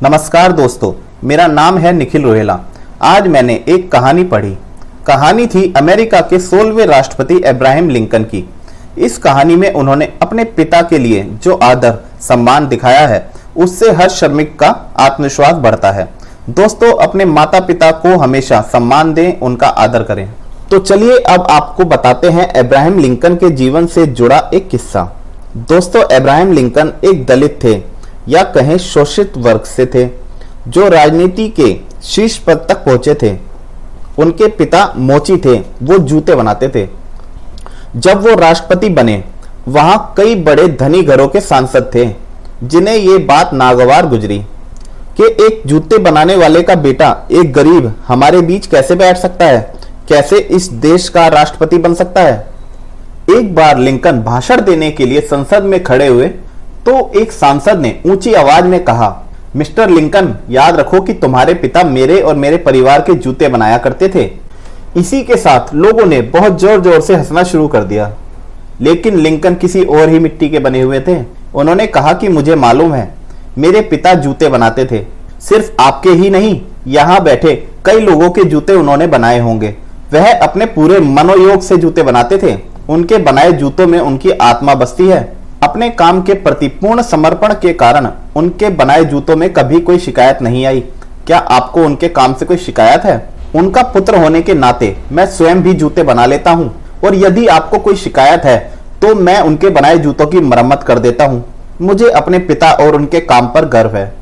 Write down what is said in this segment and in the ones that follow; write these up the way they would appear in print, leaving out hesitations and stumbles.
नमस्कार दोस्तों, मेरा नाम है निखिल रोहेला। आज मैंने एक कहानी पढ़ी। कहानी थी अमेरिका के 16वें राष्ट्रपति अब्राहम लिंकन की। इस कहानी में उन्होंने अपने पिता के लिए जो आदर सम्मान दिखाया है, उससे हर श्रमिक का आत्मविश्वास बढ़ता है। दोस्तों, अपने माता पिता को हमेशा सम्मान दें, उनका आदर करें। तो चलिए अब आपको बताते हैं अब्राहम लिंकन के जीवन से जुड़ा एक किस्सा। दोस्तों, अब्राहम लिंकन एक दलित थे या कहें शोषित वर्ग से थे, जो राजनीति के शीर्ष पद तक पहुंचे थे। उनके पिता मोची थे, वो जूते बनाते थे। जब वो राष्ट्रपति बने, वहां कई बड़े धनी घरों के सांसद थे, जिन्हें ये बात नागवार गुजरी कि एक जूते बनाने वाले का बेटा, एक गरीब, हमारे बीच कैसे बैठ सकता है, कैसे इस देश का राष्ट्रपति बन सकता है। एक बार लिंकन भाषण देने के लिए संसद में खड़े हुए तो एक सांसद ने ऊंची आवाज में कहा, मिस्टर लिंकन, याद रखो कि तुम्हारे पिता मेरे और मेरे परिवार के जूते बनाया करते थे। इसी के साथ लोगों ने बहुत जोर जोर से हंसना शुरू कर दिया, लेकिन लिंकन किसी और ही मिट्टी के बने हुए थे। उन्होंने कहा कि मुझे मालूम है, मेरे पिता जूते बनाते थे। सिर्फ आपके ही नहीं, यहाँ बैठे कई लोगों के जूते उन्होंने बनाए होंगे। वह अपने पूरे मनोयोग से जूते बनाते थे। उनके बनाए जूतों में उनकी आत्मा बसती है। अपने काम के प्रति पूर्ण समर्पण के कारण उनके बनाए जूतों में कभी कोई शिकायत नहीं आई। क्या आपको उनके काम से कोई शिकायत है? उनका पुत्र होने के नाते मैं स्वयं भी जूते बना लेता हूँ, और यदि आपको कोई शिकायत है तो मैं उनके बनाए जूतों की मरम्मत कर देता हूँ। मुझे अपने पिता और उनके काम पर गर्व है।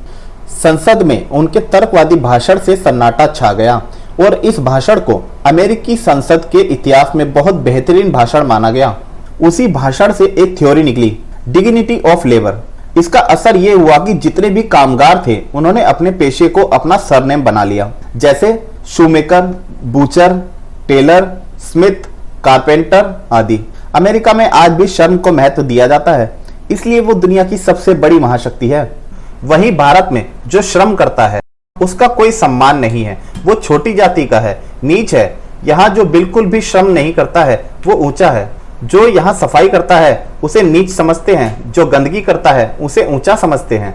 संसद में उनके तर्कवादी भाषण से सन्नाटा छा गया, और इस भाषण को अमेरिकी संसद के इतिहास में बहुत बेहतरीन भाषण माना गया। उसी भाषण से एक थ्योरी निकली, डिग्निटी ऑफ लेबर। इसका असर यह हुआ कि जितने भी कामगार थे, उन्होंने अपने पेशे को अपना सरनेम बना लिया, जैसे shoemaker, butcher, tailor, smith, carpenter आदि। अमेरिका में आज भी श्रम को महत्व दिया जाता है, इसलिए वो दुनिया की सबसे बड़ी महाशक्ति है। वहीं भारत में जो श्रम करता है, उसका कोई सम्मान नहीं है, वो छोटी जाति का है, नीच है। यहाँ जो बिल्कुल भी श्रम नहीं करता है, वो ऊंचा है। जो यहाँ सफाई करता है, उसे नीच समझते हैं, जो गंदगी करता है, उसे ऊंचा समझते हैं।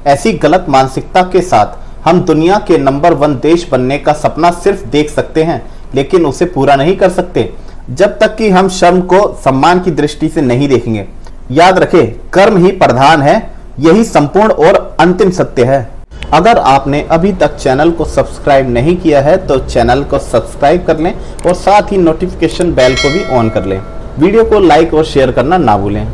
ऐसी गलत मानसिकता के साथ हम दुनिया के नंबर 1 देश बनने का सपना सिर्फ देख सकते हैं, लेकिन उसे पूरा नहीं कर सकते जब तक कि हम श्रम को सम्मान की दृष्टि से नहीं देखेंगे। याद रखें, कर्म ही प्रधान है, यही संपूर्ण और अंतिम सत्य है। अगर आपने अभी तक चैनल को सब्सक्राइब नहीं किया है तो चैनल को सब्सक्राइब कर लें, और साथ ही नोटिफिकेशन बेल को भी ऑन कर लें। वीडियो को लाइक और शेयर करना ना भूलें।